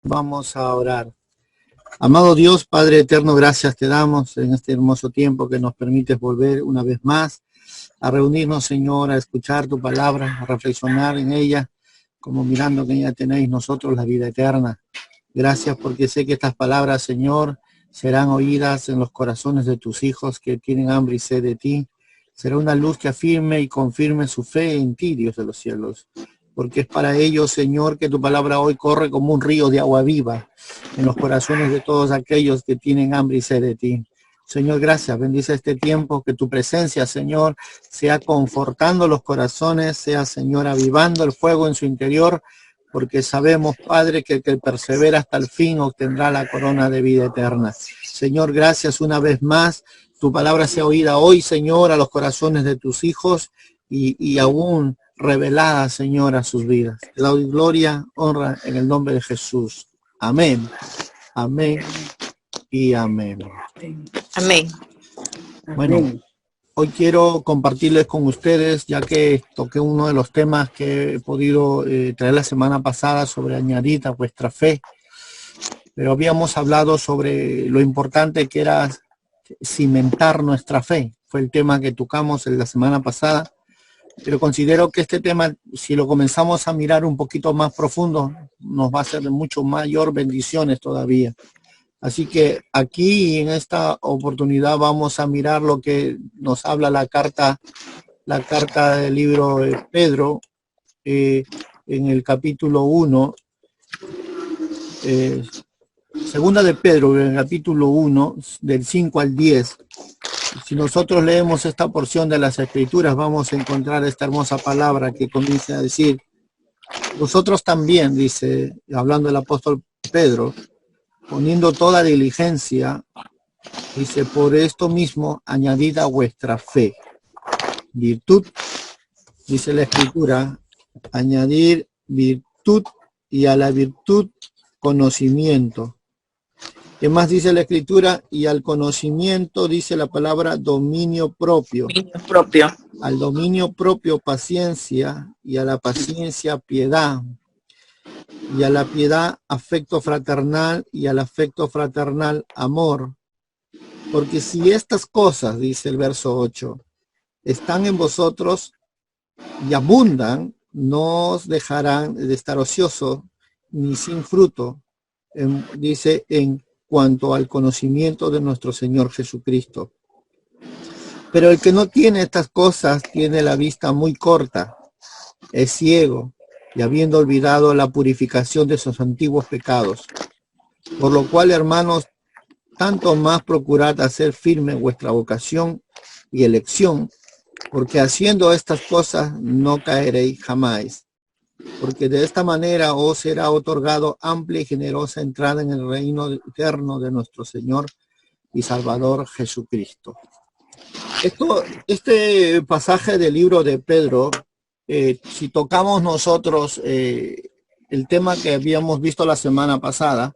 Vamos a orar. Amado Dios, Padre eterno, gracias te damos en este hermoso tiempo que nos permites volver una vez más a reunirnos, Señor, a escuchar tu palabra, a reflexionar en ella, como mirando que en ella tenéis nosotros la vida eterna. Gracias porque sé que estas palabras, Señor, serán oídas en los corazones de tus hijos que tienen hambre y sed de ti. Será una luz que afirme y confirme su fe en ti, Dios de los cielos. Porque es para ellos, Señor, que tu palabra hoy corre como un río de agua viva en los corazones de todos aquellos que tienen hambre y sed de ti. Señor, gracias. Bendice este tiempo, que tu presencia, Señor, sea confortando los corazones, sea, Señor, avivando el fuego en su interior, porque sabemos, Padre, que el que persevera hasta el fin obtendrá la corona de vida eterna. Señor, gracias una vez más. Tu palabra sea oída hoy, Señor, a los corazones de tus hijos y aún revelada, Señor, a sus vidas. Te doy gloria, honra en el nombre de Jesús. Amén. Amén y amén. Amén. Bueno, hoy quiero compartirles con ustedes, ya que toqué uno de los temas que he podido traer la semana pasada sobre añadir a vuestra fe, pero habíamos hablado sobre lo importante que era cimentar nuestra fe. Fue el tema que tocamos en la semana pasada, pero considero que este tema, si lo comenzamos a mirar un poquito más profundo, nos va a hacer de mucho mayor bendiciones todavía. Así que aquí en esta oportunidad vamos a mirar lo que nos habla la carta del libro de Pedro, en el capítulo 1, segunda de Pedro, en el capítulo 1, del 5 al 10. Si nosotros leemos esta porción de las Escrituras, vamos a encontrar esta hermosa palabra que comienza a decir: nosotros también, dice, hablando el apóstol Pedro, poniendo toda diligencia, dice, por esto mismo añadid a vuestra fe virtud, dice la Escritura, añadir virtud, y a la virtud conocimiento. ¿Qué más dice la Escritura? Y al conocimiento, dice la palabra, dominio propio. Dominio propio. Al dominio propio, paciencia, y a la paciencia, piedad. Y a la piedad, afecto fraternal, y al afecto fraternal, amor. Porque si estas cosas, dice el verso 8, están en vosotros y abundan, no os dejarán de estar ociosos ni sin fruto, dice, en cuanto al conocimiento de nuestro Señor Jesucristo. Pero el que no tiene estas cosas tiene la vista muy corta, es ciego, y habiendo olvidado la purificación de sus antiguos pecados. Por lo cual, hermanos, tanto más procurad hacer firme vuestra vocación y elección, porque haciendo estas cosas no caeréis jamás. Porque de esta manera os será otorgado amplia y generosa entrada en el reino eterno de nuestro Señor y Salvador Jesucristo. Este pasaje del libro de Pedro, si tocamos nosotros el tema que habíamos visto la semana pasada,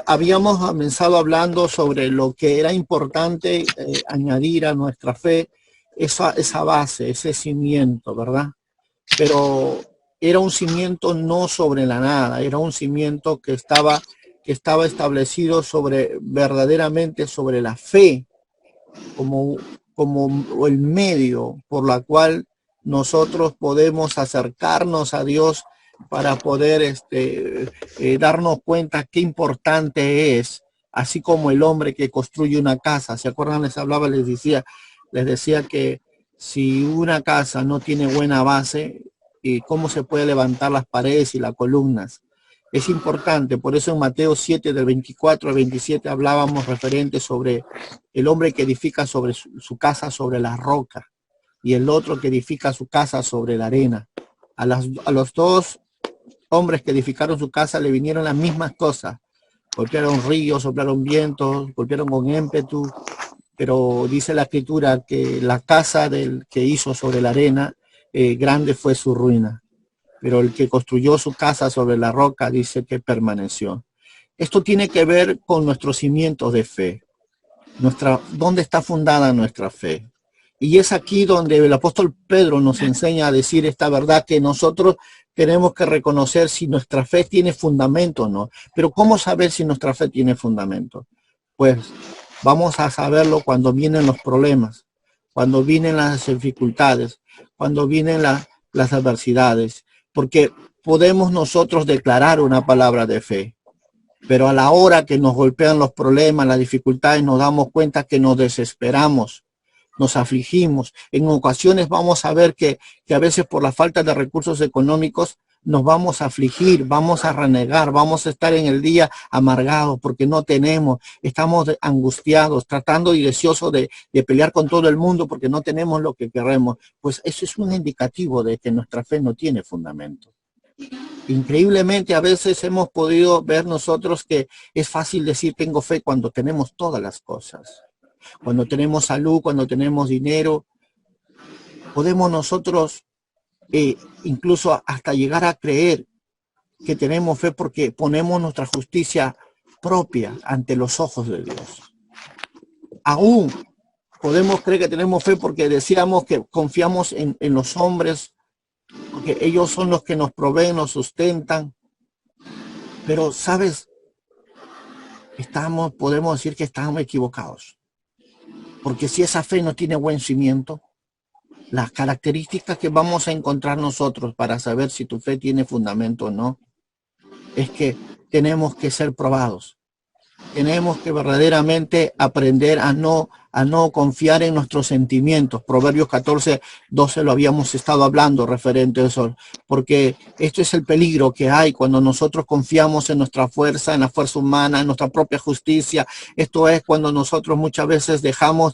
habíamos comenzado hablando sobre lo que era importante añadir a nuestra fe, esa base, ese cimiento, ¿verdad? Pero era un cimiento no sobre la nada, era un cimiento que estaba establecido verdaderamente sobre la fe, como el medio por la cual nosotros podemos acercarnos a Dios para poder darnos cuenta qué importante es, así como el hombre que construye una casa. ¿Se acuerdan? Les decía que si una casa no tiene buena base, ¿cómo se puede levantar las paredes y las columnas? Es importante, por eso en Mateo 7, del 24 al 27, hablábamos referente sobre el hombre que edifica sobre su casa sobre la roca y el otro que edifica su casa sobre la arena. A los dos hombres que edificaron su casa le vinieron las mismas cosas. Golpearon ríos, soplaron vientos, golpearon con ímpetu, pero dice la Escritura que la casa del que hizo sobre la arena, grande fue su ruina. Pero el que construyó su casa sobre la roca dice que permaneció. Esto tiene que ver con nuestros cimientos de fe. ¿Dónde está fundada nuestra fe? Y es aquí donde el apóstol Pedro nos enseña a decir esta verdad, que nosotros tenemos que reconocer si nuestra fe tiene fundamento o no. Pero ¿cómo saber si nuestra fe tiene fundamento? Pues vamos a saberlo cuando vienen los problemas, cuando vienen las dificultades, cuando vienen las adversidades, porque podemos nosotros declarar una palabra de fe, pero a la hora que nos golpean los problemas, las dificultades, nos damos cuenta que nos desesperamos, nos afligimos. En ocasiones vamos a ver que a veces por la falta de recursos económicos nos vamos a afligir, vamos a renegar, vamos a estar en el día amargados porque no tenemos, estamos angustiados, tratando y deseosos de pelear con todo el mundo porque no tenemos lo que queremos. Pues eso es un indicativo de que nuestra fe no tiene fundamento. Increíblemente a veces hemos podido ver nosotros que es fácil decir tengo fe cuando tenemos todas las cosas. Cuando tenemos salud, cuando tenemos dinero, podemos nosotros incluso hasta llegar a creer que tenemos fe porque ponemos nuestra justicia propia ante los ojos de Dios. Aún podemos creer que tenemos fe porque decíamos que confiamos en los hombres, porque ellos son los que nos proveen, nos sustentan. Pero, ¿sabes? Podemos decir que estamos equivocados. Porque si esa fe no tiene buen cimiento, las características que vamos a encontrar nosotros para saber si tu fe tiene fundamento o no, es que tenemos que ser probados. Tenemos que verdaderamente aprender a no confiar en nuestros sentimientos. Proverbios 14:12 lo habíamos estado hablando referente a eso, porque esto es el peligro que hay cuando nosotros confiamos en nuestra fuerza, en la fuerza humana, en nuestra propia justicia. Esto es cuando nosotros muchas veces dejamos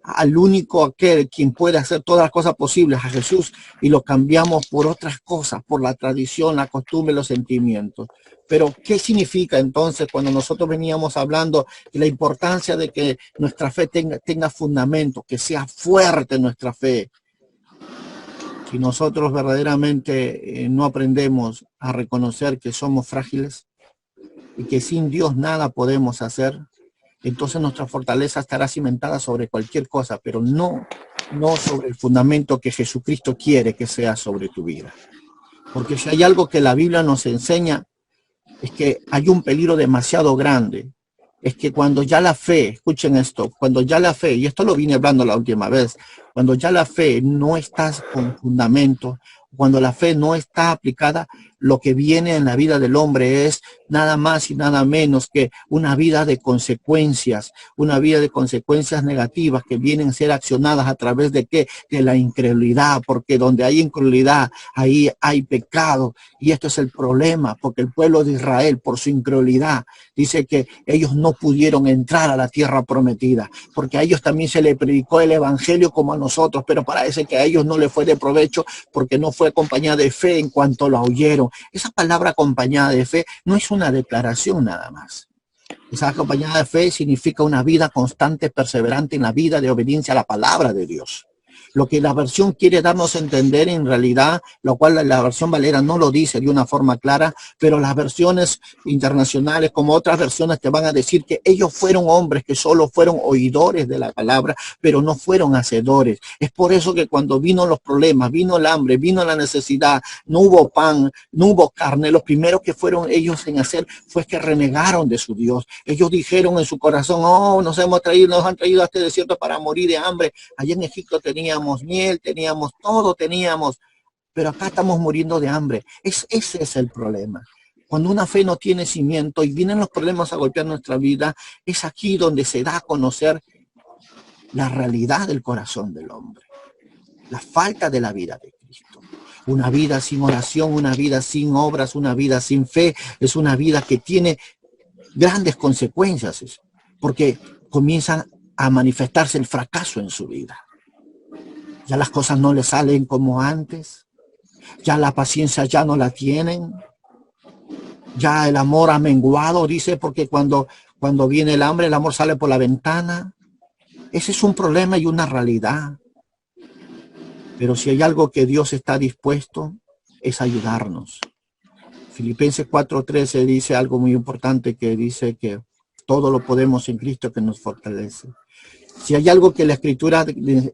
al único aquel quien puede hacer todas las cosas posibles, a Jesús, y lo cambiamos por otras cosas, por la tradición, la costumbre, los sentimientos. Pero, ¿qué significa entonces cuando nosotros veníamos hablando de la importancia de que nuestra fe tenga fundamento, que sea fuerte nuestra fe? Si nosotros verdaderamente no aprendemos a reconocer que somos frágiles y que sin Dios nada podemos hacer, entonces nuestra fortaleza estará cimentada sobre cualquier cosa, pero no sobre el fundamento que Jesucristo quiere que sea sobre tu vida. Porque si hay algo que la Biblia nos enseña, es que hay un peligro demasiado grande. Es que cuando ya la fe, escuchen esto, cuando ya la fe, y esto lo vine hablando la última vez, cuando ya la fe no está con fundamento, cuando la fe no está aplicada, lo que viene en la vida del hombre es nada más y nada menos que una vida de consecuencias negativas que vienen a ser accionadas a través de ¿qué? De la incredulidad, porque donde hay incredulidad, ahí hay pecado. Y esto es el problema, porque el pueblo de Israel, por su incredulidad, dice que ellos no pudieron entrar a la tierra prometida, porque a ellos también se les predicó el evangelio como a nosotros, pero parece que a ellos no les fue de provecho porque no fue acompañada de fe en cuanto lo oyeron. Esa palabra acompañada de fe no es una declaración nada más. Esa acompañada de fe significa una vida constante, perseverante en la vida de obediencia a la palabra de Dios. Lo que la versión quiere darnos a entender en realidad, lo cual la versión Valera no lo dice de una forma clara, pero las versiones internacionales, como otras versiones, te van a decir que ellos fueron hombres que solo fueron oidores de la palabra, pero no fueron hacedores. Es por eso que cuando vino los problemas, vino el hambre, vino la necesidad, no hubo pan, no hubo carne, los primeros que fueron ellos en hacer fue que renegaron de su Dios. Ellos dijeron en su corazón, oh, nos han traído a este desierto para morir de hambre. Allá en Egipto teníamos miel, teníamos todo, pero acá estamos muriendo de hambre. Ese es el problema. Cuando una fe no tiene cimiento y vienen los problemas a golpear nuestra vida, es aquí donde se da a conocer la realidad del corazón del hombre, la falta de la vida de Cristo. Una vida sin oración, una vida sin obras, una vida sin fe, es una vida que tiene grandes consecuencias, porque comienzan a manifestarse el fracaso en su vida. Ya las cosas no le salen como antes, ya la paciencia ya no la tienen, ya el amor ha menguado, dice, porque cuando viene el hambre, el amor sale por la ventana. Ese es un problema y una realidad. Pero si hay algo que Dios está dispuesto, es ayudarnos. Filipenses 4:13 dice algo muy importante, que dice que todo lo podemos en Cristo que nos fortalece. Si hay algo que la Escritura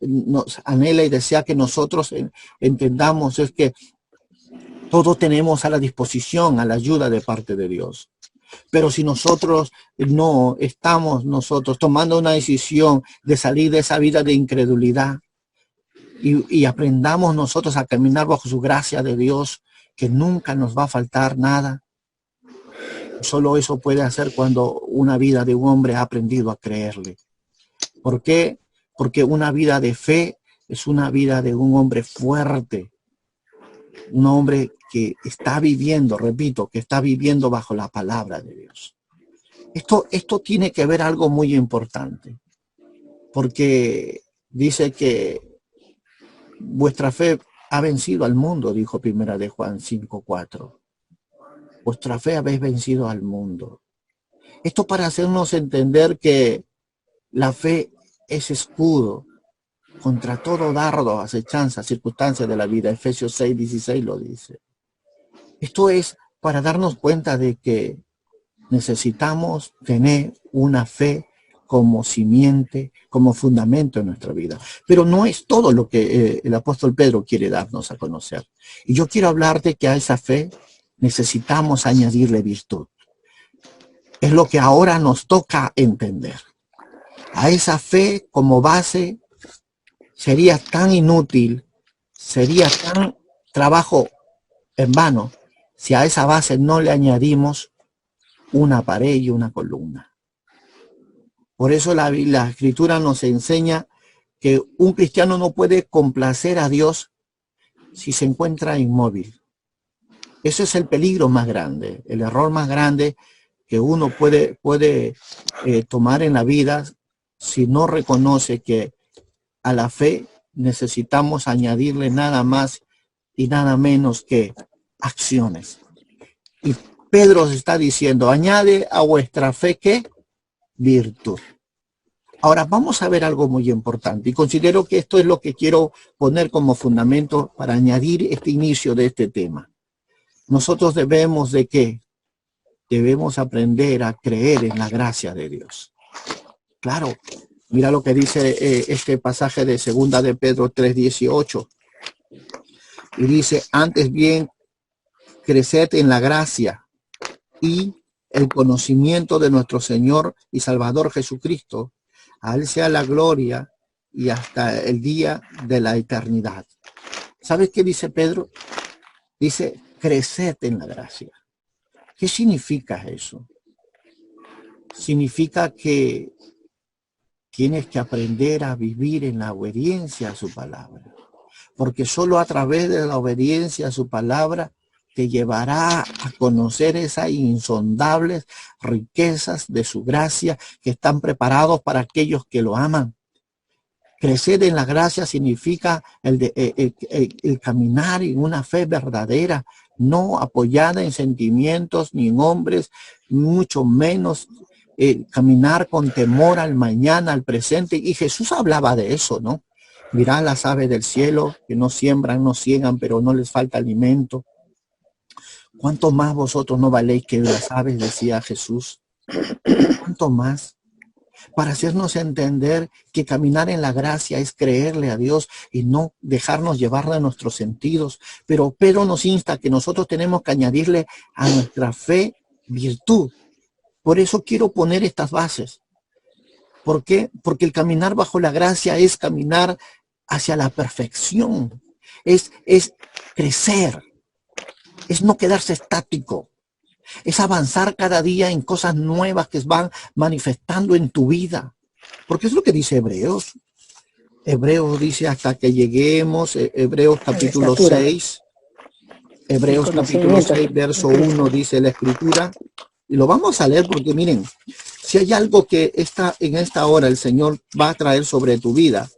nos anhela y desea que nosotros entendamos, es que todos tenemos a la disposición, a la ayuda de parte de Dios. Pero si nosotros no estamos tomando una decisión de salir de esa vida de incredulidad y aprendamos nosotros a caminar bajo su gracia de Dios, que nunca nos va a faltar nada, solo eso puede hacer cuando una vida de un hombre ha aprendido a creerle. ¿Por qué? Porque una vida de fe es una vida de un hombre fuerte, un hombre que está viviendo, repito, que está viviendo bajo la palabra de Dios. Esto tiene que ver algo muy importante, porque dice que vuestra fe ha vencido al mundo, dijo Primera de Juan 5:4. Vuestra fe habéis vencido al mundo. Esto para hacernos entender que la fe es escudo contra todo dardo, acechanza, circunstancias de la vida. Efesios 6:16 lo dice. Esto es para darnos cuenta de que necesitamos tener una fe como simiente, como fundamento en nuestra vida. Pero no es todo lo que el apóstol Pedro quiere darnos a conocer. Y yo quiero hablarte que a esa fe necesitamos añadirle virtud. Es lo que ahora nos toca entender. A esa fe como base sería tan inútil, sería tan trabajo en vano, si a esa base no le añadimos una pared y una columna. Por eso la Escritura nos enseña que un cristiano no puede complacer a Dios si se encuentra inmóvil. Ese es el peligro más grande, el error más grande que uno puede tomar en la vida si no reconoce que a la fe necesitamos añadirle nada más y nada menos que acciones. Y Pedro está diciendo, añade a vuestra fe, ¿qué? Virtud. Ahora vamos a ver algo muy importante y considero que esto es lo que quiero poner como fundamento para añadir este inicio de este tema. Nosotros debemos de ¿qué? Debemos aprender a creer en la gracia de Dios. Claro, mira lo que dice este pasaje de 2 de Pedro 3:18. Y dice, antes bien, creced en la gracia y el conocimiento de nuestro Señor y Salvador Jesucristo. A Él sea la gloria y hasta el día de la eternidad. ¿Sabes qué dice Pedro? Dice, creced en la gracia. ¿Qué significa eso? Significa que tienes que aprender a vivir en la obediencia a su palabra. Porque solo a través de la obediencia a su palabra te llevará a conocer esas insondables riquezas de su gracia que están preparados para aquellos que lo aman. Crecer en la gracia significa el caminar en una fe verdadera, no apoyada en sentimientos ni en hombres, mucho menos caminar con temor al mañana, al presente. Y Jesús hablaba de eso, ¿no? Mirad las aves del cielo, que no siembran, no ciegan, pero no les falta alimento. ¿Cuánto más vosotros no valéis que las aves? Decía Jesús. ¿Cuánto más? Para hacernos entender que caminar en la gracia es creerle a Dios y no dejarnos llevar de nuestros sentidos. Pero Pedro nos insta que nosotros tenemos que añadirle a nuestra fe virtud. Por eso quiero poner estas bases. ¿Por qué? Porque el caminar bajo la gracia es caminar hacia la perfección. Es crecer. Es no quedarse estático. Es avanzar cada día en cosas nuevas que van manifestando en tu vida. Porque es lo que dice Hebreos. Hebreos dice hasta que lleguemos, Hebreos capítulo 6. Hebreos capítulo 6, verso 1 dice la Escritura. Y lo vamos a leer porque miren, si hay algo que en esta hora el Señor va a traer sobre tu vida,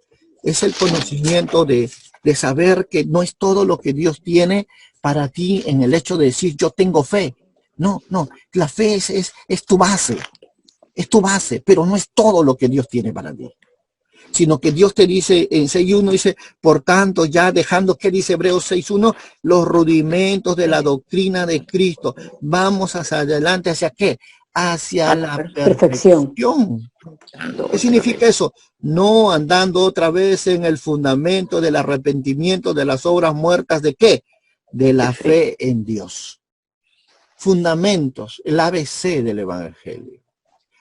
es el conocimiento de saber que no es todo lo que Dios tiene para ti en el hecho de decir yo tengo fe. No, la fe es tu base, pero no es todo lo que Dios tiene para ti. Sino que Dios te dice en 6.1, dice, por tanto, ya dejando, ¿qué dice Hebreos 6.1? Los rudimentos de la doctrina de Cristo. Vamos hacia adelante, ¿hacia qué? hacia la perfección. perfección. ¿Qué significa eso? No andando otra vez en el fundamento del arrepentimiento de las obras muertas, ¿de qué? De la fe en Dios. Fundamentos, el ABC del Evangelio.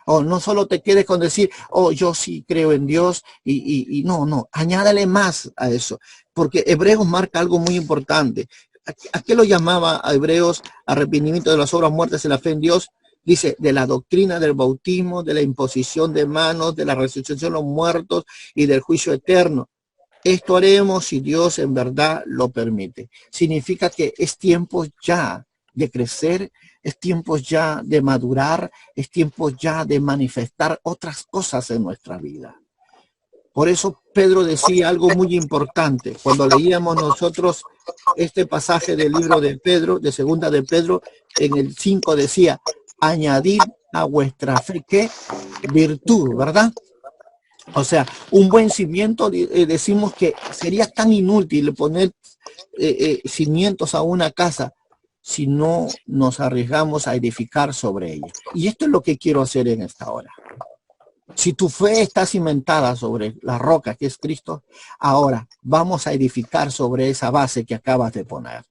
Oh, no solo te quedes con decir, oh, yo sí creo en Dios y no, añádale más a eso, porque Hebreos marca algo muy importante. ¿A qué lo llamaba a Hebreos arrepentimiento de las obras muertas en la fe en Dios? Dice, de la doctrina del bautismo, de la imposición de manos, de la resucitación de los muertos y del juicio eterno. Esto haremos si Dios en verdad lo permite. Significa que es tiempo ya de crecer, es tiempo ya de madurar, es tiempo ya de manifestar otras cosas en nuestra vida. Por eso Pedro decía algo muy importante. Cuando leíamos nosotros este pasaje del libro de Pedro, de segunda de Pedro, en el 5 decía, añadid a vuestra fe, ¿qué? Virtud, ¿verdad? O sea, un buen cimiento, decimos que sería tan inútil poner cimientos a una casa si no nos arriesgamos a edificar sobre ella. Y esto es lo que quiero hacer en esta hora. Si tu fe está cimentada sobre la roca que es Cristo, ahora vamos a edificar sobre esa base que acabas de poner.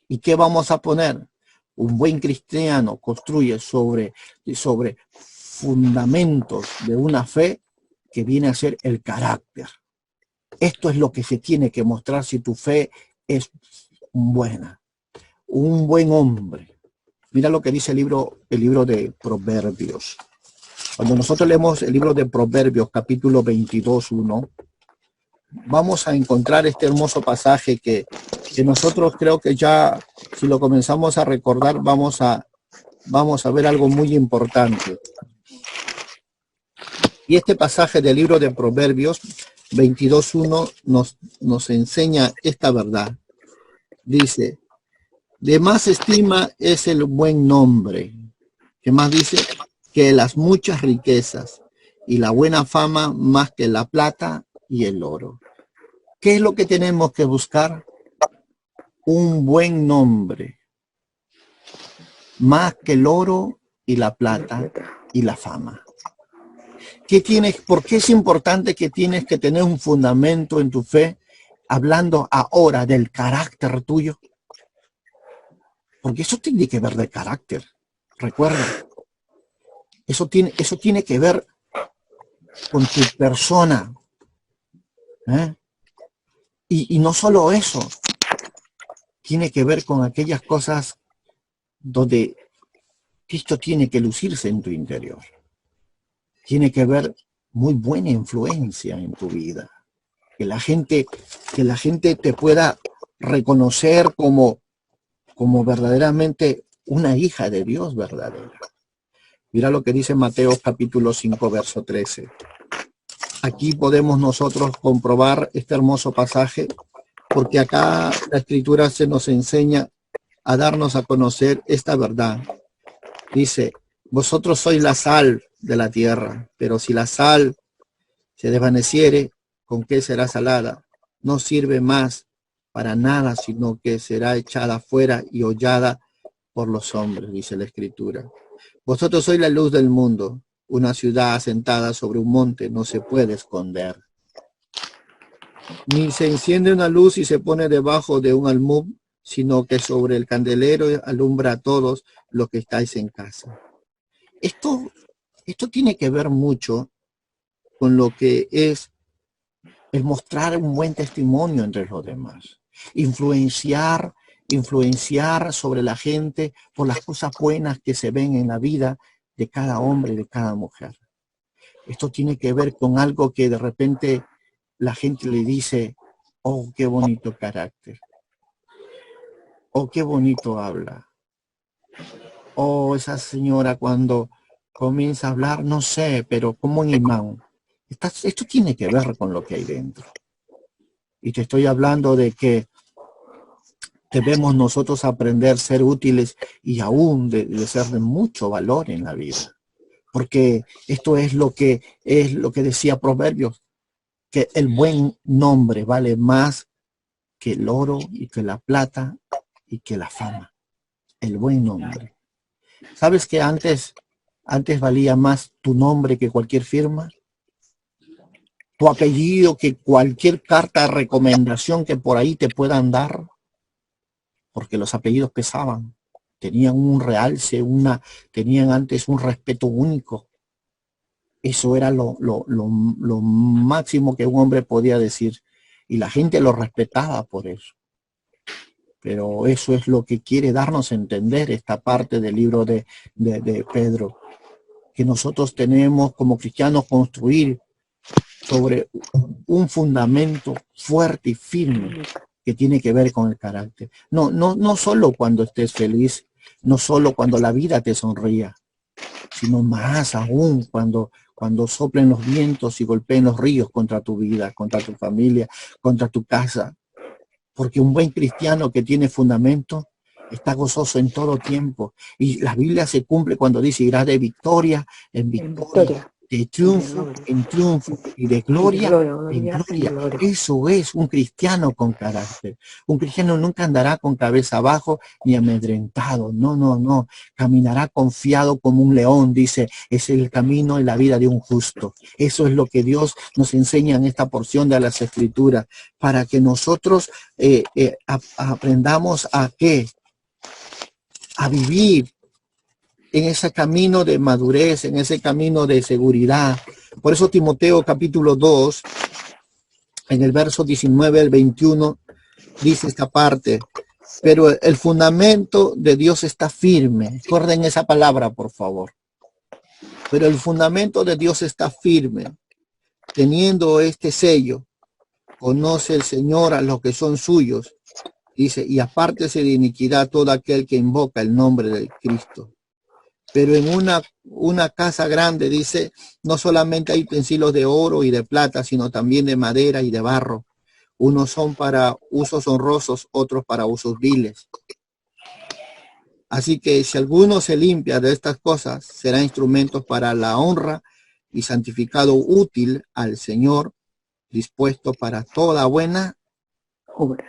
¿Y qué vamos a poner? Un buen cristiano construye sobre fundamentos de una fe que viene a ser el carácter. Esto es lo que se tiene que mostrar si tu fe es buena. Un buen hombre. Mira lo que dice el libro de Proverbios. Cuando nosotros leemos el libro de Proverbios, capítulo 22:1, vamos a encontrar este hermoso pasaje que nosotros creo que ya, si lo comenzamos a recordar, vamos a ver algo muy importante. Y este pasaje del libro de Proverbios 22:1 nos enseña esta verdad. Dice, de más estima es el buen nombre. ¿Qué más dice? Que las muchas riquezas y la buena fama más que la plata y el oro. ¿Qué es lo que tenemos que buscar? Un buen nombre. Más que el oro y la plata y la fama. ¿Por qué es importante que tienes que tener un fundamento en tu fe? Hablando ahora del carácter tuyo. Porque eso tiene que ver de carácter. Recuerda. Eso tiene que ver con tu persona. Y no solo eso. Tiene que ver con aquellas cosas donde Cristo tiene que lucirse en tu interior. Tiene que ver muy buena influencia en tu vida. Que la gente te pueda reconocer como verdaderamente una hija de Dios verdadera. Mira lo que dice Mateo capítulo 5, verso 13. Aquí podemos nosotros comprobar este hermoso pasaje, porque acá la Escritura se nos enseña a darnos a conocer esta verdad. Dice, vosotros sois la sal de la tierra, pero si la sal se desvaneciere, ¿con qué será salada? No sirve más para nada, sino que será echada fuera y hollada por los hombres, dice la Escritura. Vosotros sois la luz del mundo. Una ciudad asentada sobre un monte no se puede esconder. Ni se enciende una luz y se pone debajo de un almud, sino que sobre el candelero alumbra a todos los que estáis en casa. Esto tiene que ver mucho con lo que es el mostrar un buen testimonio entre los demás. Influenciar sobre la gente por las cosas buenas que se ven en la vida de cada hombre y de cada mujer. Esto tiene que ver con algo que de repente la gente le dice, oh, qué bonito carácter. Oh, qué bonito habla. Oh, esa señora cuando comienza a hablar, no sé, pero como un imán. Esto tiene que ver con lo que hay dentro. Y te estoy hablando de que debemos nosotros aprender a ser útiles y aún de ser de mucho valor en la vida. Porque esto es lo que decía Proverbios, que el buen nombre vale más que el oro y que la plata y que la fama. El buen nombre. ¿Sabes que antes valía más tu nombre que cualquier firma? Tu apellido que cualquier carta de recomendación que por ahí te puedan dar, porque los apellidos pesaban, tenían un realce, tenían antes un respeto único. Eso era lo máximo que un hombre podía decir, y la gente lo respetaba por eso. Pero eso es lo que quiere darnos a entender esta parte del libro de Pedro, que nosotros tenemos como cristianos construir sobre un fundamento fuerte y firme que tiene que ver con el carácter. No solo cuando estés feliz, no solo cuando la vida te sonría, sino más aún cuando soplen los vientos y golpeen los ríos contra tu vida, contra tu familia, contra tu casa. Porque un buen cristiano que tiene fundamento está gozoso en todo tiempo. Y la Biblia se cumple cuando dice, irá de victoria en victoria, de triunfo en triunfo y de gloria en gloria. Eso es un cristiano con carácter. Un cristiano nunca andará con cabeza abajo ni amedrentado. No. Caminará confiado como un león, dice, es el camino y la vida de un justo. Eso es lo que Dios nos enseña en esta porción de las Escrituras, para que nosotros aprendamos a ¿qué? A vivir en ese camino de madurez, en ese camino de seguridad. Por eso Timoteo capítulo 2, en el verso 19 al 21, dice esta parte, pero el fundamento de Dios está firme. Recuerden esa palabra, por favor. Pero el fundamento de Dios está firme, teniendo este sello. Conoce el Señor a los que son suyos. Dice, y apártese de iniquidad todo aquel que invoca el nombre de Cristo. Pero en una casa grande, dice, no solamente hay utensilios de oro y de plata, sino también de madera y de barro. Unos son para usos honrosos, otros para usos viles. Así que si alguno se limpia de estas cosas, será instrumento para la honra y santificado útil al Señor, dispuesto para toda buena obra.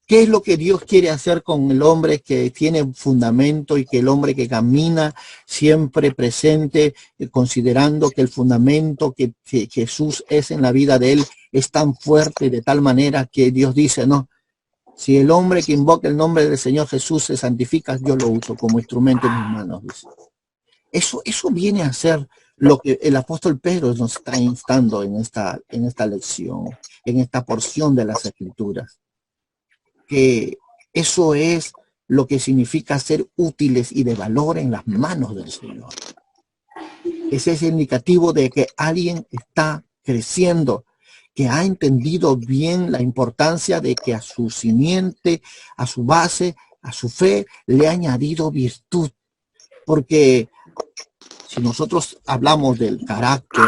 ¿Qué es lo que Dios quiere hacer con el hombre que tiene fundamento y que el hombre que camina siempre presente, considerando que el fundamento que Jesús es en la vida de él es tan fuerte de tal manera que Dios dice, no, si el hombre que invoca el nombre del Señor Jesús se santifica, yo lo uso como instrumento en mis manos, dice. Eso viene a ser lo que el apóstol Pedro nos está instando en esta lección, en esta porción de las Escrituras. Que eso es lo que significa ser útiles y de valor en las manos del Señor. Ese es el indicativo de que alguien está creciendo, que ha entendido bien la importancia de que a su simiente, a su base, a su fe, le ha añadido virtud. Porque si nosotros hablamos del carácter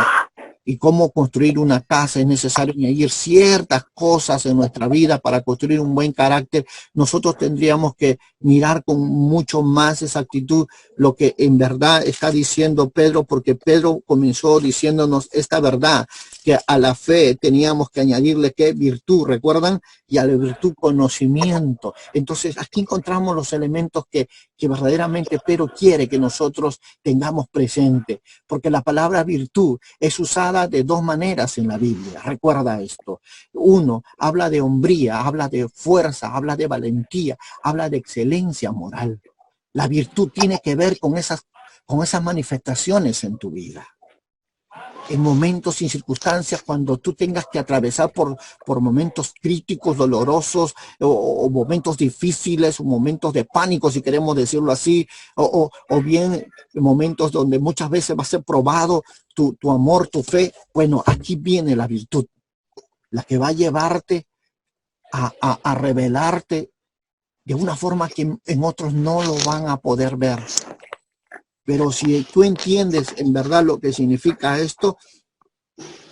y cómo construir una casa, es necesario añadir ciertas cosas en nuestra vida para construir un buen carácter. Nosotros tendríamos que mirar con mucho más exactitud lo que en verdad está diciendo Pedro, porque Pedro comenzó diciéndonos esta verdad, que a la fe teníamos que añadirle ¿qué? Virtud, ¿recuerdan? Y a la virtud conocimiento. Entonces aquí encontramos los elementos que verdaderamente Pedro quiere que nosotros tengamos presente, porque la palabra virtud es usada de dos maneras en la Biblia. Recuerda esto. Uno, habla de hombría, habla de fuerza, habla de valentía, habla de excelencia moral. La virtud tiene que ver con esas manifestaciones en tu vida. En momentos y circunstancias, cuando tú tengas que atravesar por momentos críticos, dolorosos, o momentos difíciles, o momentos de pánico, si queremos decirlo así, o bien momentos donde muchas veces va a ser probado tu amor, tu fe. Bueno, aquí viene la virtud, la que va a llevarte a revelarte de una forma que en otros no lo van a poder ver. Pero si tú entiendes en verdad lo que significa esto,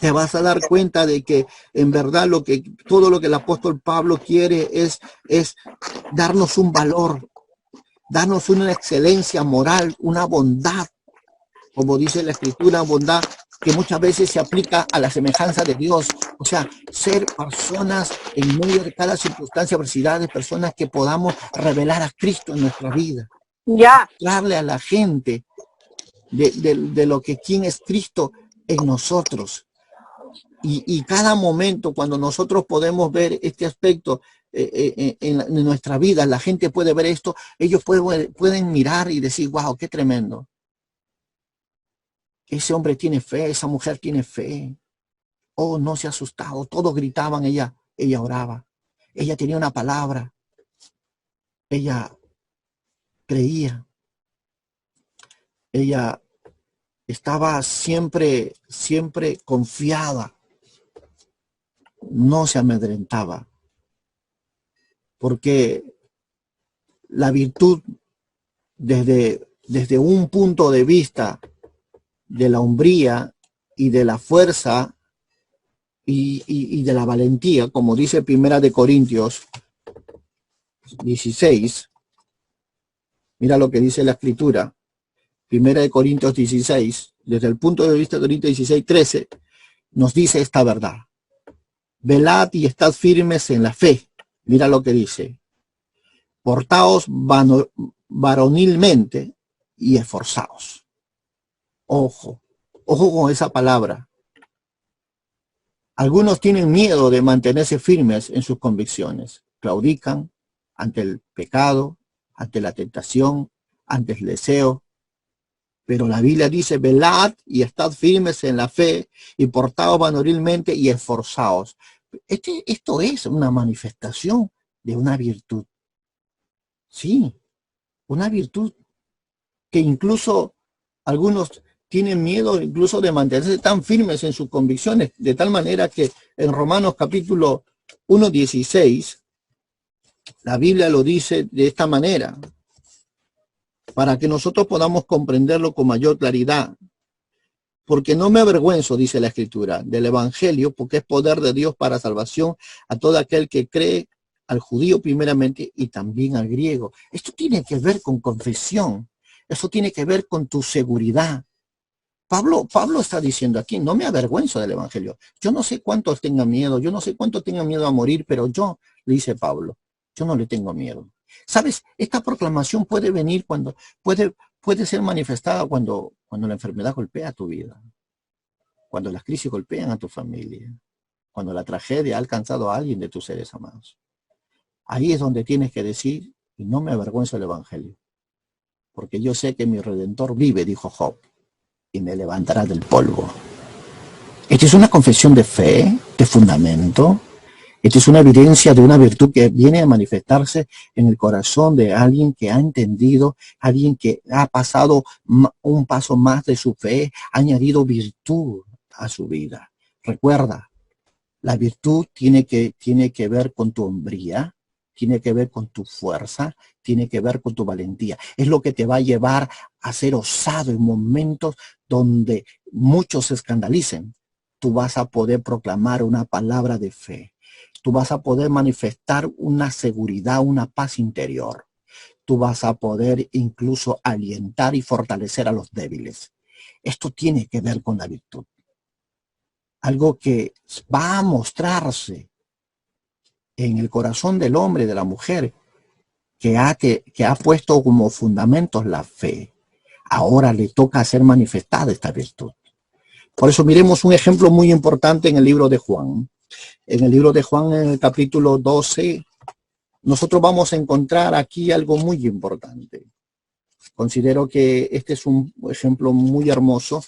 te vas a dar cuenta de que en verdad todo lo que el apóstol Pablo quiere es darnos un valor, darnos una excelencia moral, una bondad, como dice la Escritura, bondad que muchas veces se aplica a la semejanza de Dios. O sea, ser personas en medio de cada circunstancia, adversidades, personas que podamos revelar a Cristo en nuestra vida. Ya. Mostrarle a la gente de lo que quién es Cristo en nosotros. Y cada momento cuando nosotros podemos ver este aspecto en nuestra vida, la gente puede ver esto, ellos pueden mirar y decir, wow, qué tremendo. Ese hombre tiene fe, esa mujer tiene fe. Oh, no se ha asustado. Todos gritaban, ella oraba. Ella tenía una palabra. Ella creía. Ella estaba siempre confiada. No se amedrentaba. Porque la virtud, desde un punto de vista de la hombría y de la fuerza y de la valentía, como dice Primera de Corintios 16, mira lo que dice la escritura, Primera de Corintios 16, desde el punto de vista de Corintios 16, 13, nos dice esta verdad. Velad y estad firmes en la fe. Mira lo que dice. Portaos varonilmente y esforzaos. Ojo con esa palabra. Algunos tienen miedo de mantenerse firmes en sus convicciones. Claudican ante el pecado, ante la tentación, ante el deseo. Pero la Biblia dice, velad y estad firmes en la fe y portaos varonilmente y esforzaos. Esto es una manifestación de una virtud. Sí, una virtud que incluso algunos tienen miedo incluso de mantenerse tan firmes en sus convicciones, de tal manera que en Romanos capítulo 1:16, la Biblia lo dice de esta manera, para que nosotros podamos comprenderlo con mayor claridad. Porque no me avergüenzo, dice la Escritura, del Evangelio, porque es poder de Dios para salvación a todo aquel que cree, al judío primeramente y también al griego. Esto tiene que ver con confesión, eso tiene que ver con tu seguridad. Pablo está diciendo aquí, no me avergüenzo del Evangelio. Yo no sé cuántos tengan miedo, yo no sé cuántos tengan miedo a morir, pero yo, le dice Pablo, yo no le tengo miedo. ¿Sabes? Esta proclamación puede venir cuando, puede ser manifestada cuando la enfermedad golpea tu vida, cuando las crisis golpean a tu familia, cuando la tragedia ha alcanzado a alguien de tus seres amados. Ahí es donde tienes que decir, y no me avergüenzo del Evangelio, porque yo sé que mi Redentor vive, dijo Job, y me levantará del polvo. Esta es una confesión de fe, de fundamento. Esta es una evidencia de una virtud que viene a manifestarse en el corazón de alguien que ha entendido, alguien que ha pasado un paso más de su fe, ha añadido virtud a su vida. Recuerda, la virtud tiene que ver con tu hombría, tiene que ver con tu fuerza, tiene que ver con tu valentía. Es lo que te va a llevar a ser osado en momentos donde muchos se escandalicen. Tú vas a poder proclamar una palabra de fe. Tú vas a poder manifestar una seguridad, una paz interior. Tú vas a poder incluso alientar y fortalecer a los débiles. Esto tiene que ver con la virtud. Algo que va a mostrarse en el corazón del hombre y de la mujer que ha puesto como fundamentos la fe. Ahora le toca hacer manifestada esta virtud. Por eso miremos un ejemplo muy importante en el libro de Juan. En el libro de Juan, en el capítulo 12, nosotros vamos a encontrar aquí algo muy importante. Considero que este es un ejemplo muy hermoso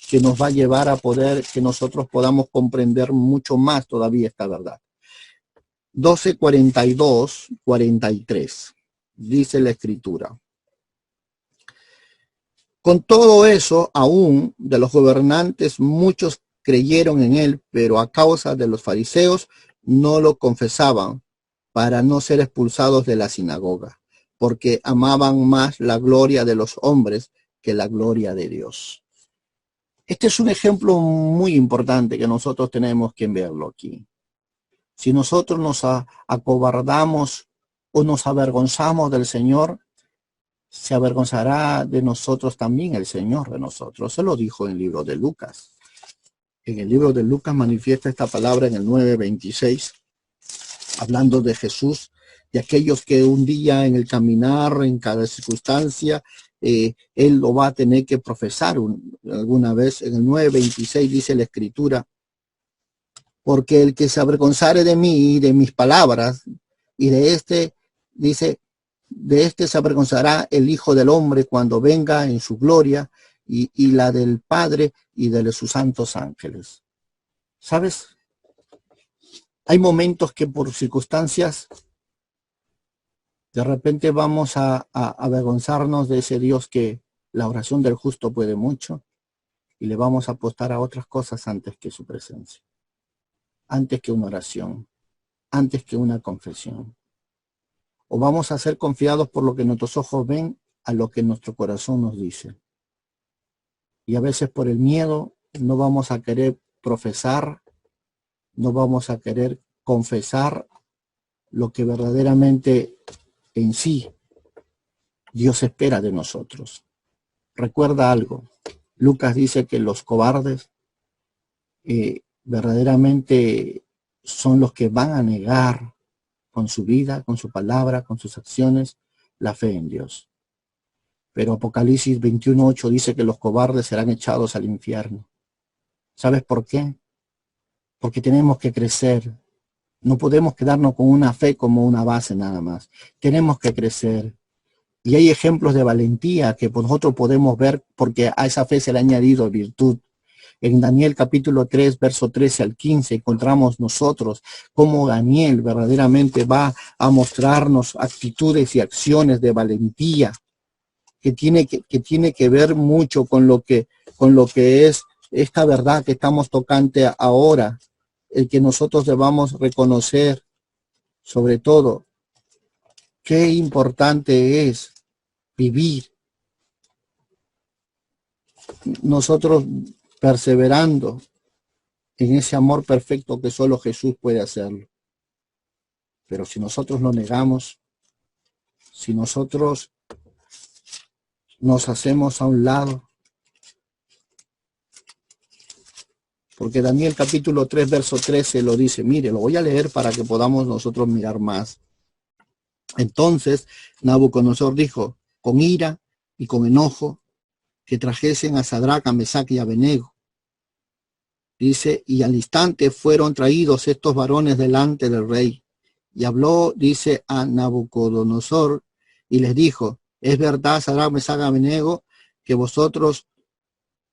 que nos va a llevar a poder que nosotros podamos comprender mucho más todavía esta verdad. 12, 42, 43, dice la Escritura. Con todo eso, aún de los gobernantes muchos creyeron en él, pero a causa de los fariseos no lo confesaban para no ser expulsados de la sinagoga, porque amaban más la gloria de los hombres que la gloria de Dios. Este es un ejemplo muy importante que nosotros tenemos que verlo aquí. Si nosotros nos acobardamos o nos avergonzamos del Señor, se avergonzará de nosotros también el Señor de nosotros. Se lo dijo en el libro de Lucas. En el libro de Lucas manifiesta esta palabra en el 9:26, hablando de Jesús, de aquellos que un día en el caminar, en cada circunstancia, él lo va a tener que profesar alguna vez. En el 9:26 dice la Escritura, porque el que se avergonzare de mí y de mis palabras, y de este, dice, de este se avergonzará el Hijo del Hombre cuando venga en su gloria y la del Padre y de sus santos ángeles. ¿Sabes? Hay momentos que por circunstancias de repente vamos a avergonzarnos de ese Dios que la oración del justo puede mucho y le vamos a apostar a otras cosas antes que su presencia, antes que una oración, antes que una confesión. O vamos a ser confiados por lo que nuestros ojos ven a lo que nuestro corazón nos dice. Y a veces por el miedo no vamos a querer profesar, no vamos a querer confesar lo que verdaderamente en sí Dios espera de nosotros. Recuerda algo, Lucas dice que los cobardes verdaderamente son los que van a negar con su vida, con su palabra, con sus acciones, la fe en Dios. Pero Apocalipsis 21:8 dice que los cobardes serán echados al infierno. ¿Sabes por qué? Porque tenemos que crecer. No podemos quedarnos con una fe como una base nada más. Tenemos que crecer. Y hay ejemplos de valentía que nosotros podemos ver porque a esa fe se le ha añadido virtud. En Daniel capítulo 3, verso 13 al 15, encontramos nosotros cómo Daniel verdaderamente va a mostrarnos actitudes y acciones de valentía que tiene que ver mucho con lo que es esta verdad que estamos tocando ahora, el que nosotros debamos reconocer, sobre todo, qué importante es vivir nosotros perseverando en ese amor perfecto que solo Jesús puede hacerlo. Pero si nosotros lo negamos, si nosotros nos hacemos a un lado, porque Daniel capítulo 3, verso 13 lo dice, mire, lo voy a leer para que podamos nosotros mirar más. Entonces Nabucodonosor dijo, con ira y con enojo, que trajesen a Sadrach, a Mesach y a Abednego. Dice, y al instante fueron traídos estos varones delante del rey. Y habló, dice, a Nabucodonosor, y les dijo, es verdad, Sadrach, Mesach y Abednego, que vosotros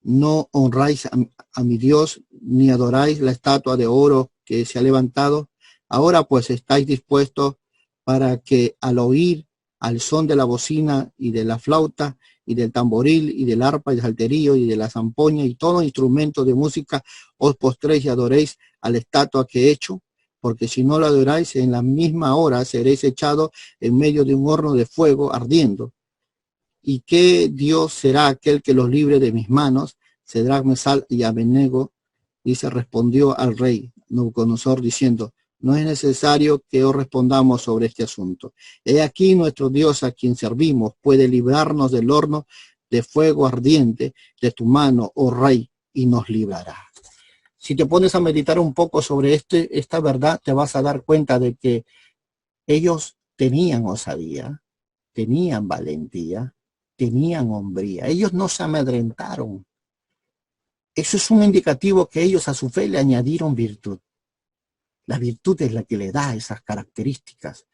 no honráis a mi Dios, ni adoráis la estatua de oro que se ha levantado. Ahora pues estáis dispuestos para que al oír al son de la bocina y de la flauta y del tamboril y del arpa y del salterio y de la zampoña y todo instrumento de música os postréis y adoréis a la estatua que he hecho, porque si no la adoráis en la misma hora seréis echados en medio de un horno de fuego ardiendo. ¿Y qué Dios será aquel que los libre de mis manos? Sadrach, Mesach y Abednego, dice, respondió al rey Nabucodonosor diciendo, no es necesario que os respondamos sobre este asunto. He aquí nuestro Dios a quien servimos puede librarnos del horno de fuego ardiente de tu mano, oh rey, y nos librará. Si te pones a meditar un poco sobre esta verdad, te vas a dar cuenta de que ellos tenían osadía, tenían valentía, tenían hombría. Ellos no se amedrentaron. Eso es un indicativo que ellos a su fe le añadieron virtud. La virtud es la que le da esas características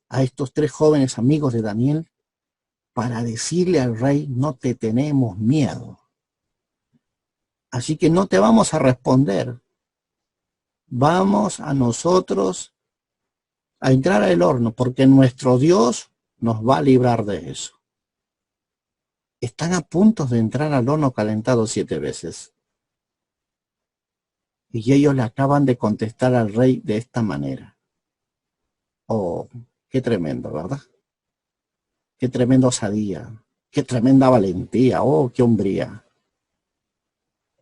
a estos tres jóvenes amigos de Daniel para decirle al rey, no te tenemos miedo. Así que no te vamos a responder. Vamos a nosotros a entrar al horno porque nuestro Dios nos va a librar de eso. Están a punto de entrar al horno calentado 7 veces. Y ellos le acaban de contestar al rey de esta manera. Oh, qué tremendo, ¿verdad? Qué tremenda osadía, qué tremenda valentía, oh, qué hombría.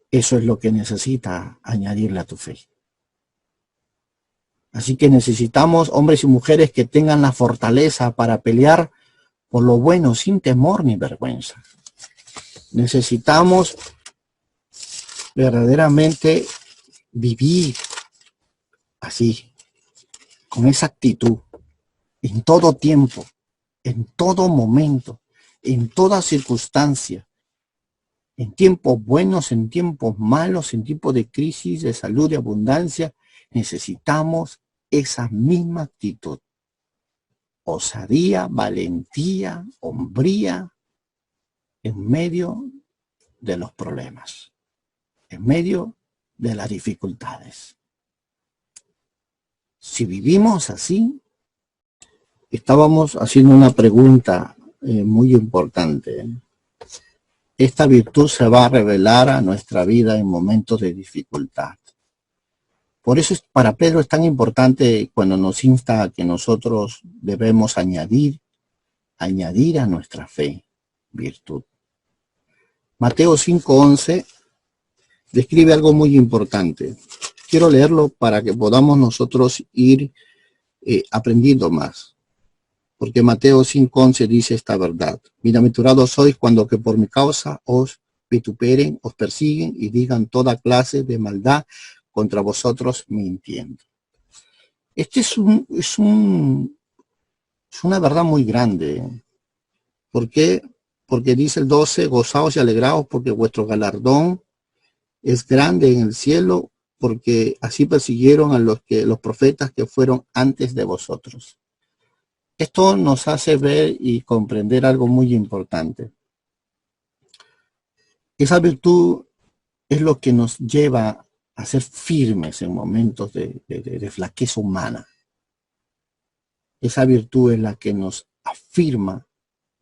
Eso es lo que necesita añadirle a tu fe. Así que necesitamos hombres y mujeres que tengan la fortaleza para pelear por lo bueno sin temor ni vergüenza. Necesitamos verdaderamente vivir así, con esa actitud. en todo tiempo, en todo momento, en toda circunstancia, en tiempos buenos, en tiempos malos, en tiempos de crisis, de salud, de abundancia, necesitamos esa misma actitud. Osadía, valentía, hombría en medio de los problemas, en medio de las dificultades. Si vivimos así, estábamos haciendo una pregunta muy importante. Esta virtud se va a revelar a nuestra vida en momentos de dificultad. Por eso para Pedro es tan importante cuando nos insta a que nosotros debemos añadir a nuestra fe virtud. Mateo 5:11 describe algo muy importante. Quiero leerlo para que podamos nosotros ir aprendiendo más. Porque Mateo 5:11 dice esta verdad. Bienaventurados sois cuando que por mi causa os vituperen, os persiguen y digan toda clase de maldad contra vosotros mintiendo. Este es una verdad muy grande. ¿Por qué? Porque dice el 12, gozaos y alegraos porque vuestro galardón es grande en el cielo, porque así persiguieron a los profetas que fueron antes de vosotros. Esto nos hace ver y comprender algo muy importante. Esa virtud es lo que nos lleva a ser firmes en momentos de flaqueza humana. Esa virtud es la que nos afirma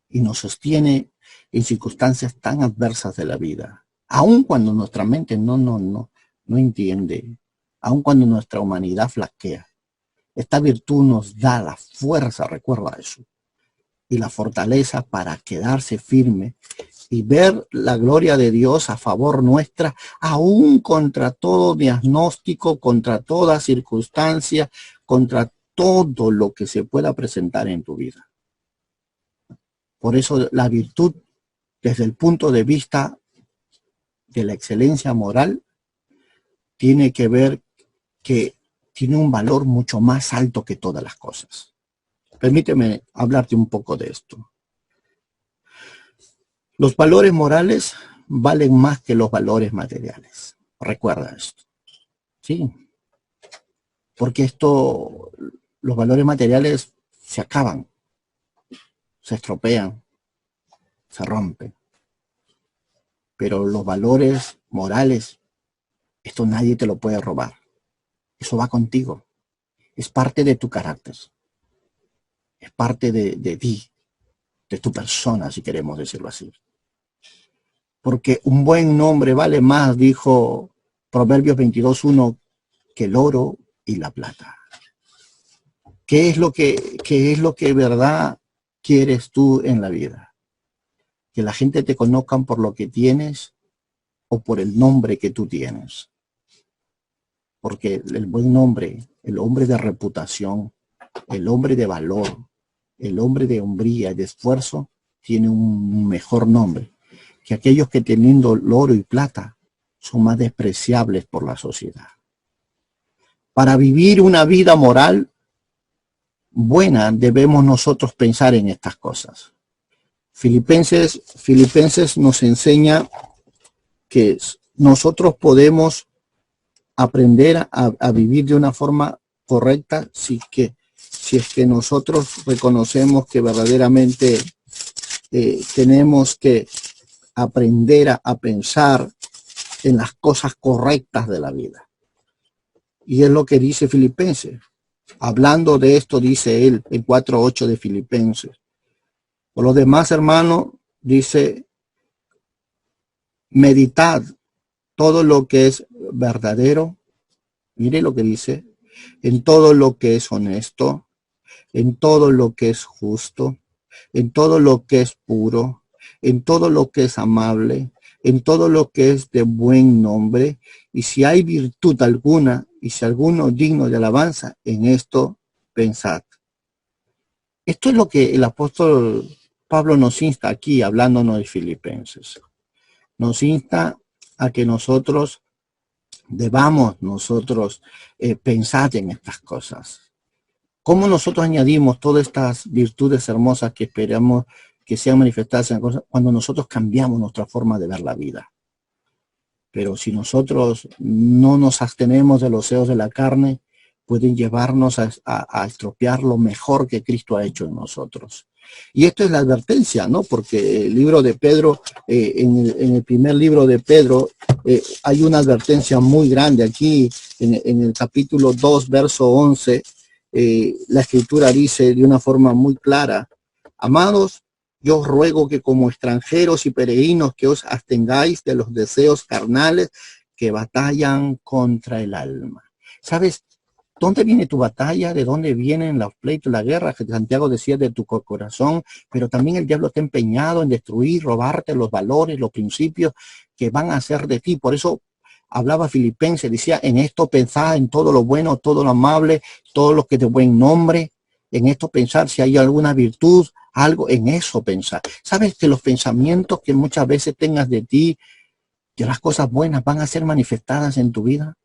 y nos sostiene en circunstancias tan adversas de la vida. Aun cuando nuestra mente no entiende, aun cuando nuestra humanidad flaquea. Esta virtud nos da la fuerza, recuerda eso, y la fortaleza para quedarse firme y ver la gloria de Dios a favor nuestra, aún contra todo diagnóstico, contra toda circunstancia, contra todo lo que se pueda presentar en tu vida. Por eso la virtud, desde el punto de vista de la excelencia moral, tiene que ver que tiene un valor mucho más alto que todas las cosas. Permíteme hablarte un poco de esto. Los valores morales valen más que los valores materiales. Recuerda esto. Sí. Porque los valores materiales se acaban, se estropean, se rompen. Pero los valores morales, esto nadie te lo puede robar. Eso va contigo. Es parte de tu carácter. Es parte de ti, de tu persona, si queremos decirlo así. Porque un buen nombre vale más, dijo Proverbios 22:1, que el oro y la plata. ¿Qué es lo que verdad quieres tú en la vida? Que la gente te conozcan por lo que tienes o por el nombre que tú tienes. Porque el buen nombre, el hombre de reputación, el hombre de valor, el hombre de hombría y de esfuerzo, tiene un mejor nombre que aquellos que teniendo oro y plata son más despreciables por la sociedad. Para vivir una vida moral buena debemos nosotros pensar en estas cosas. Filipenses nos enseña que nosotros podemos aprender a vivir de una forma correcta si es que nosotros reconocemos que verdaderamente tenemos que aprender a pensar en las cosas correctas de la vida. Y es lo que dice Filipenses. Hablando de esto, dice él en 4:8 de Filipenses. Por los demás, hermanos, dice, meditad todo lo que es verdadero. Mire lo que dice, en todo lo que es honesto, en todo lo que es justo, en todo lo que es puro, en todo lo que es amable, en todo lo que es de buen nombre, y si hay virtud alguna, y si alguno digno de alabanza, en esto pensad. Esto es lo que el apóstol Pablo nos insta aquí, hablándonos de Filipenses. Nos insta a que nosotros debamos pensar en estas cosas. ¿Cómo nosotros añadimos todas estas virtudes hermosas que esperamos que sean manifestadas en la cosa cuando nosotros cambiamos nuestra forma de ver la vida? Pero si nosotros no nos abstenemos de los deseos de la carne, pueden llevarnos a estropear lo mejor que Cristo ha hecho en nosotros. Y esto es la advertencia, ¿no? Porque el libro de Pedro, en el primer libro de Pedro, hay una advertencia muy grande. Aquí, en el capítulo 2, verso 11, la Escritura dice de una forma muy clara: amados, yo os ruego que como extranjeros y peregrinos que os abstengáis de los deseos carnales que batallan contra el alma. ¿Sabes dónde viene tu batalla? ¿De dónde vienen los pleitos, la guerra? Que Santiago decía de tu corazón, pero también el diablo está empeñado en destruir, robarte los valores, los principios que van a hacer de ti. Por eso hablaba Filipenses, decía: en esto pensad, en todo lo bueno, todo lo amable, todo lo que de buen nombre. En esto pensar, si hay alguna virtud, algo, en eso pensar. ¿Sabes que los pensamientos que muchas veces tengas de ti, que las cosas buenas van a ser manifestadas en tu vida?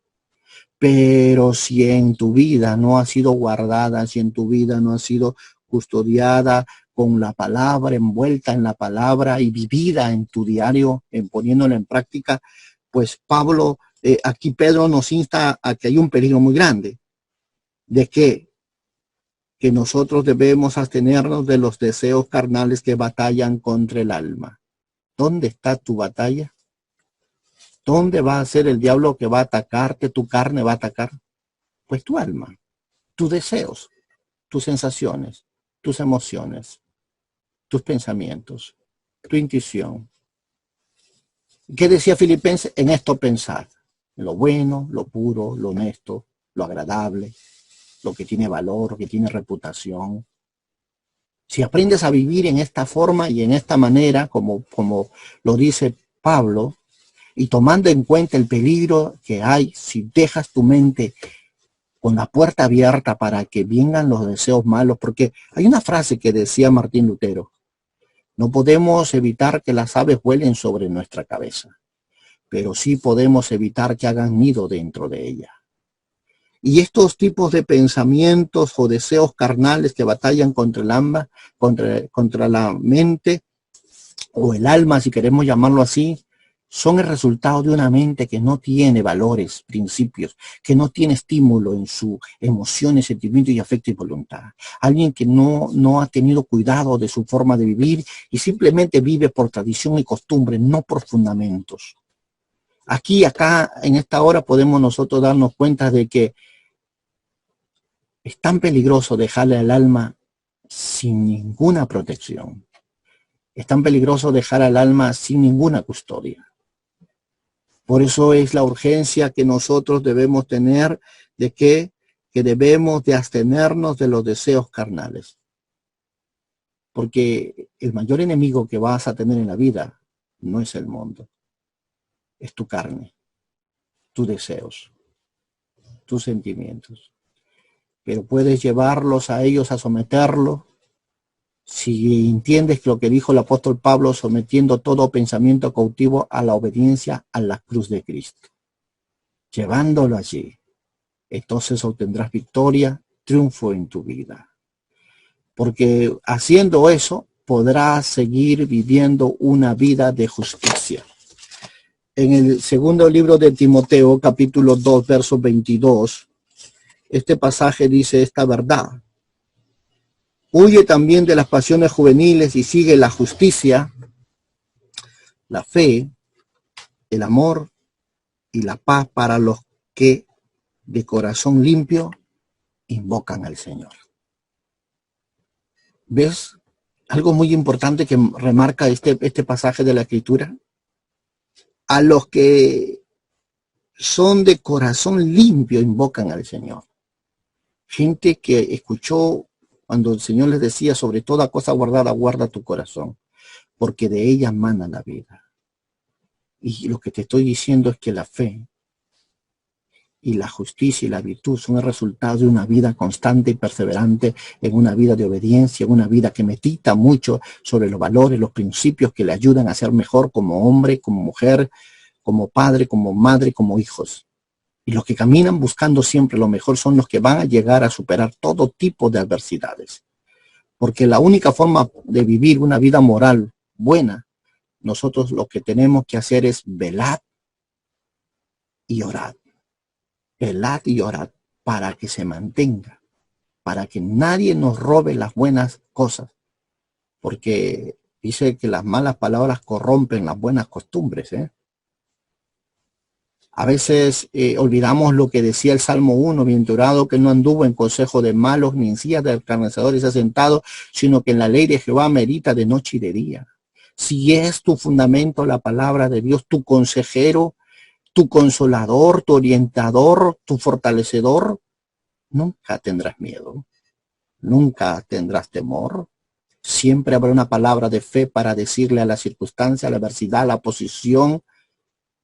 Pero si en tu vida no ha sido guardada, si en tu vida no ha sido custodiada con la palabra, envuelta en la palabra y vivida en tu diario, en poniéndola en práctica, pues Pablo, aquí Pedro nos insta a que hay un peligro muy grande. ¿De qué? Que nosotros debemos abstenernos de los deseos carnales que batallan contra el alma. ¿Dónde está tu batalla? ¿Dónde va a ser el diablo que va a atacarte? ¿Tu carne va a atacar? Pues tu alma, tus deseos, tus sensaciones, tus emociones, tus pensamientos, tu intuición. ¿Qué decía Filipenses? En esto pensad, en lo bueno, lo puro, lo honesto, lo agradable, lo que tiene valor, lo que tiene reputación. Si aprendes a vivir en esta forma y en esta manera, como lo dice Pablo, y tomando en cuenta el peligro que hay si dejas tu mente con la puerta abierta para que vengan los deseos malos, porque hay una frase que decía Martín Lutero: no podemos evitar que las aves vuelen sobre nuestra cabeza, pero sí podemos evitar que hagan nido dentro de ella. Y estos tipos de pensamientos o deseos carnales que batallan contra el alma, contra la mente o el alma, si queremos llamarlo así, son el resultado de una mente que no tiene valores, principios, que no tiene estímulo en sus emociones, sentimientos y afecto y voluntad. Alguien que no ha tenido cuidado de su forma de vivir y simplemente vive por tradición y costumbre, no por fundamentos. Aquí, acá, en esta hora podemos nosotros darnos cuenta de que es tan peligroso dejarle al alma sin ninguna protección. Es tan peligroso dejar al alma sin ninguna custodia. Por eso es la urgencia que nosotros debemos tener de que debemos de abstenernos de los deseos carnales. Porque el mayor enemigo que vas a tener en la vida no es el mundo, es tu carne, tus deseos, tus sentimientos. Pero puedes llevarlos a ellos, a someterlos, si entiendes lo que dijo el apóstol Pablo, sometiendo todo pensamiento cautivo a la obediencia a la cruz de Cristo. Llevándolo allí, entonces obtendrás victoria, triunfo en tu vida. Porque haciendo eso, podrás seguir viviendo una vida de justicia. En el segundo libro de Timoteo, capítulo 2, verso 22, este pasaje dice esta verdad: huye también de las pasiones juveniles y sigue la justicia, la fe, el amor y la paz para los que de corazón limpio invocan al Señor. ¿Ves algo muy importante que remarca este pasaje de la Escritura? A los que son de corazón limpio invocan al Señor. Gente que escuchó cuando el Señor les decía: sobre toda cosa guardada, guarda tu corazón, porque de ella mana la vida. Y lo que te estoy diciendo es que la fe y la justicia y la virtud son el resultado de una vida constante y perseverante, en una vida de obediencia, en una vida que medita mucho sobre los valores, los principios que le ayudan a ser mejor como hombre, como mujer, como padre, como madre, como hijos. Y los que caminan buscando siempre lo mejor son los que van a llegar a superar todo tipo de adversidades. Porque la única forma de vivir una vida moral buena, nosotros lo que tenemos que hacer es velar y orar. Velad y orad para que se mantenga, para que nadie nos robe las buenas cosas, porque dice que las malas palabras corrompen las buenas costumbres. A veces olvidamos lo que decía el Salmo 1, bienaventurado que no anduvo en consejo de malos, ni en sillas de escarnecedores asentado, sino que en la ley de Jehová medita de noche y de día. Si es tu fundamento la palabra de Dios, tu consejero, tu consolador, tu orientador, tu fortalecedor, nunca tendrás miedo, nunca tendrás temor. Siempre habrá una palabra de fe para decirle a la circunstancia, a la adversidad, a la oposición,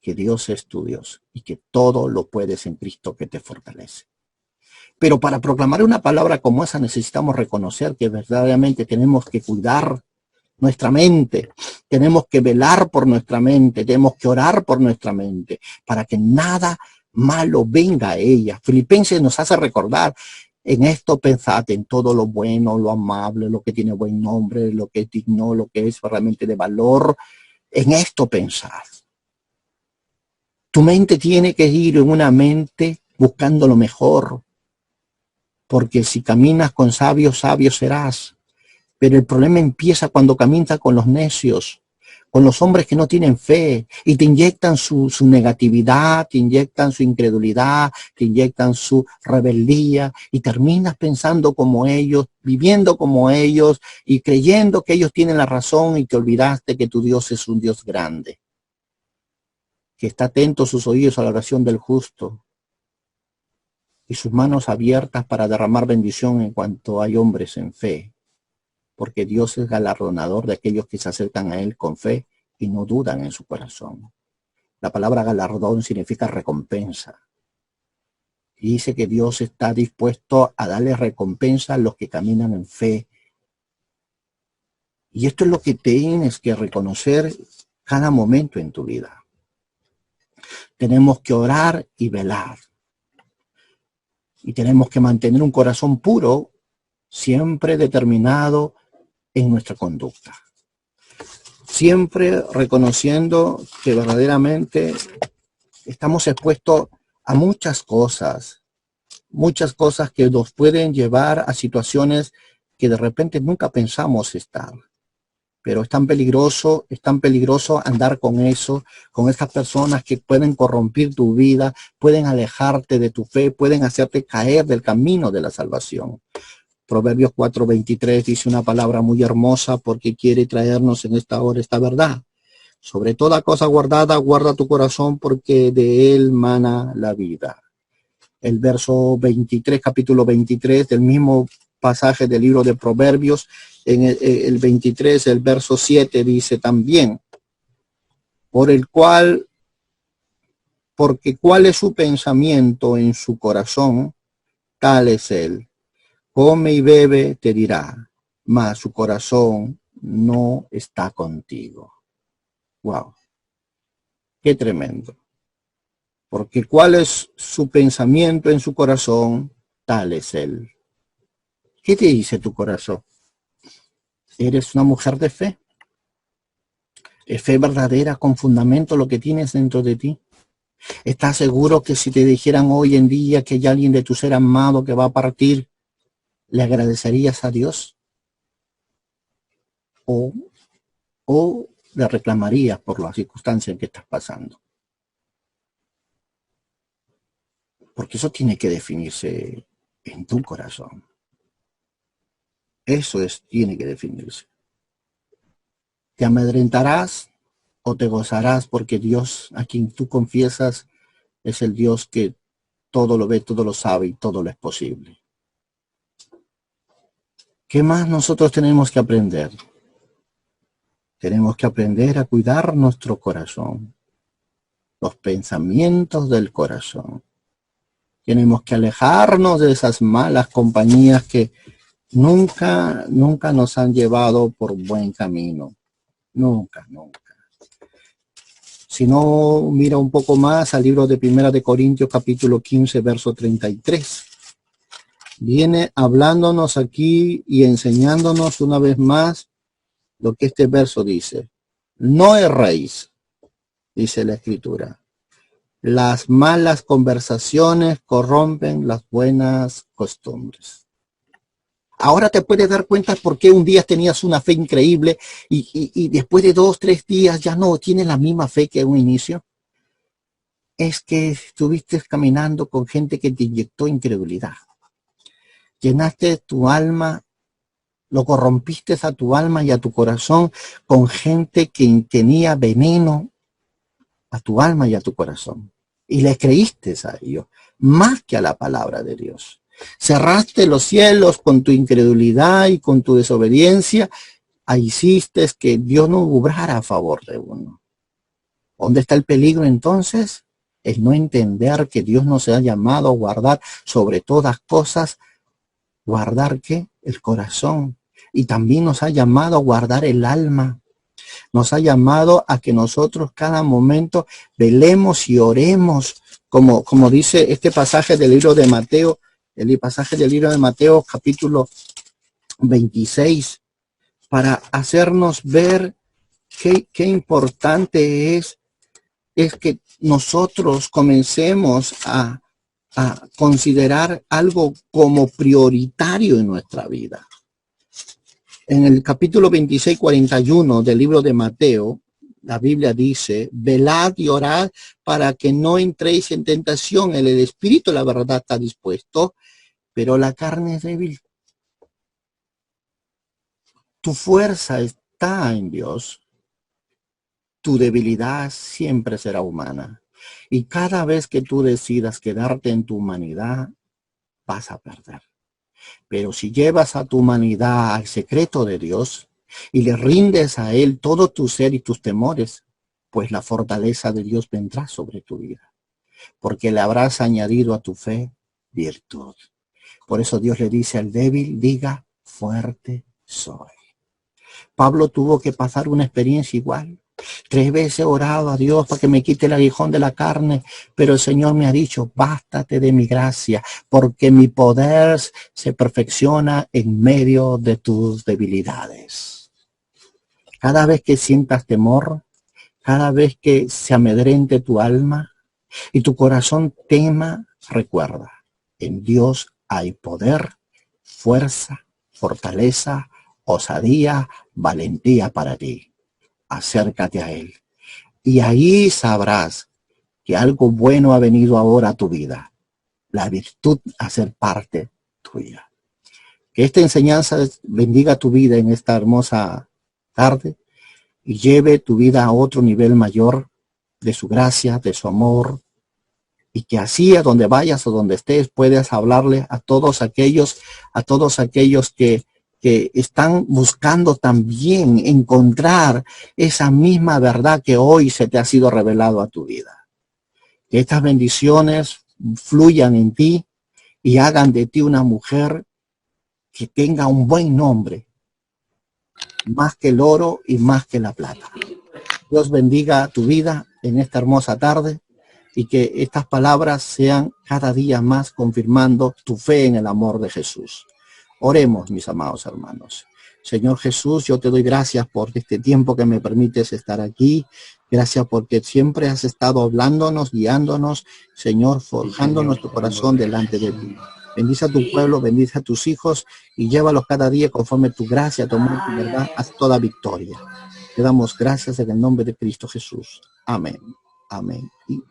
que Dios es tu Dios y que todo lo puedes en Cristo que te fortalece. Pero para proclamar una palabra como esa necesitamos reconocer que verdaderamente tenemos que cuidar nuestra mente, tenemos que velar por nuestra mente, tenemos que orar por nuestra mente para que nada malo venga a ella. Filipenses nos hace recordar: en esto pensad, en todo lo bueno, lo amable, lo que tiene buen nombre, lo que es digno, lo que es realmente de valor, en esto pensad. Tu mente tiene que ir en una mente buscando lo mejor, porque si caminas con sabios, sabio serás. Pero el problema empieza cuando caminas con los necios, con los hombres que no tienen fe y te inyectan su negatividad, te inyectan su incredulidad, te inyectan su rebeldía y terminas pensando como ellos, viviendo como ellos y creyendo que ellos tienen la razón y te olvidaste que tu Dios es un Dios grande, que está atento sus oídos a la oración del justo y sus manos abiertas para derramar bendición en cuanto hay hombres en fe. Porque Dios es galardonador de aquellos que se acercan a Él con fe y no dudan en su corazón. La palabra galardón significa recompensa. Y dice que Dios está dispuesto a darle recompensa a los que caminan en fe. Y esto es lo que tienes que reconocer cada momento en tu vida. Tenemos que orar y velar. Y tenemos que mantener un corazón puro, siempre determinado en nuestra conducta. Siempre reconociendo que verdaderamente estamos expuestos a muchas cosas que nos pueden llevar a situaciones que de repente nunca pensamos estar. Pero es tan peligroso andar con eso, con estas personas que pueden corrompir tu vida, pueden alejarte de tu fe, pueden hacerte caer del camino de la salvación. Proverbios 4:23 dice una palabra muy hermosa porque quiere traernos en esta hora esta verdad. Sobre toda cosa guardada, guarda tu corazón porque de él mana la vida. El verso 23, capítulo 23 del mismo pasaje del libro de Proverbios, en el 23, el verso 7 dice también: porque cuál es su pensamiento en su corazón, tal es él. Come y bebe, te dirá, mas su corazón no está contigo. Wow, qué tremendo. Porque cuál es su pensamiento en su corazón, tal es él. ¿Qué te dice tu corazón? ¿Eres una mujer de fe? ¿Es fe verdadera con fundamento lo que tienes dentro de ti? ¿Estás seguro que si te dijeran hoy en día que hay alguien de tu ser amado que va a partir, le agradecerías a Dios? ¿O le reclamarías por la circunstancia en que estás pasando? Porque eso tiene que definirse en tu corazón. Tiene que definirse. ¿Te amedrentarás o te gozarás porque Dios a quien tú confiesas es el Dios que todo lo ve, todo lo sabe y todo lo es posible? ¿Qué más nosotros tenemos que aprender? Tenemos que aprender a cuidar nuestro corazón, los pensamientos del corazón. Tenemos que alejarnos de esas malas compañías que nunca nos han llevado por buen camino. Nunca. Si no, mira un poco más al libro de Primera de Corintios, capítulo 15, verso 33. Viene hablándonos aquí y enseñándonos una vez más lo que este verso dice. No erréis, dice la Escritura. Las malas conversaciones corrompen las buenas costumbres. Ahora te puedes dar cuenta por qué un día tenías una fe increíble y después de 2, 3 días ya no tienes la misma fe que en un inicio. Es que estuviste caminando con gente que te inyectó incredulidad. Llenaste tu alma, lo corrompiste a tu alma y a tu corazón con gente que tenía veneno a tu alma y a tu corazón. Y le creíste a ellos, más que a la palabra de Dios. Cerraste los cielos con tu incredulidad y con tu desobediencia. Hiciste que Dios no obrara a favor de uno. ¿Dónde está el peligro entonces? Es no entender que Dios nos ha llamado a guardar sobre todas cosas. ¿Guardar qué? El corazón. Y también nos ha llamado a guardar el alma. Nos ha llamado a que nosotros cada momento velemos y oremos, como dice este pasaje del libro de Mateo, el pasaje del libro de Mateo capítulo 26, para hacernos ver qué importante es que nosotros comencemos a considerar algo como prioritario en nuestra vida. En el capítulo 26, 41 del libro de Mateo, la Biblia dice, velad y orad para que no entréis en tentación. El espíritu, la verdad, está dispuesto, pero la carne es débil. Tu fuerza está en Dios. Tu debilidad siempre será humana. Y cada vez que tú decidas quedarte en tu humanidad, vas a perder. Pero si llevas a tu humanidad al secreto de Dios y le rindes a Él todo tu ser y tus temores, pues la fortaleza de Dios vendrá sobre tu vida. Porque le habrás añadido a tu fe virtud. Por eso Dios le dice al débil, diga, fuerte soy. Pablo tuvo que pasar una experiencia igual. 3 veces he orado a Dios para que me quite el aguijón de la carne, pero el Señor me ha dicho, bástate de mi gracia, porque mi poder se perfecciona en medio de tus debilidades. Cada vez que sientas temor, cada vez que se amedrente tu alma y tu corazón tema, recuerda, en Dios hay poder, fuerza, fortaleza, osadía, valentía para ti. Acércate a Él. Y ahí sabrás que algo bueno ha venido ahora a tu vida. La virtud a ser parte tuya. Que esta enseñanza bendiga tu vida en esta hermosa tarde y lleve tu vida a otro nivel mayor de su gracia, de su amor. Y que así a donde vayas o donde estés puedas hablarle a todos aquellos que están buscando también encontrar esa misma verdad que hoy se te ha sido revelado a tu vida. Que estas bendiciones fluyan en ti y hagan de ti una mujer que tenga un buen nombre, más que el oro y más que la plata. Dios bendiga tu vida en esta hermosa tarde y que estas palabras sean cada día más confirmando tu fe en el amor de Jesús. Oremos, mis amados hermanos. Señor Jesús, yo te doy gracias por este tiempo que me permites estar aquí. Gracias porque siempre has estado hablándonos, guiándonos, Señor, forjando nuestro corazón delante de ti. Bendice a tu pueblo, bendice a tus hijos y llévalos cada día conforme tu gracia, tu amor, tu verdad, haz toda victoria. Te damos gracias en el nombre de Cristo Jesús. Amén. Amén. Y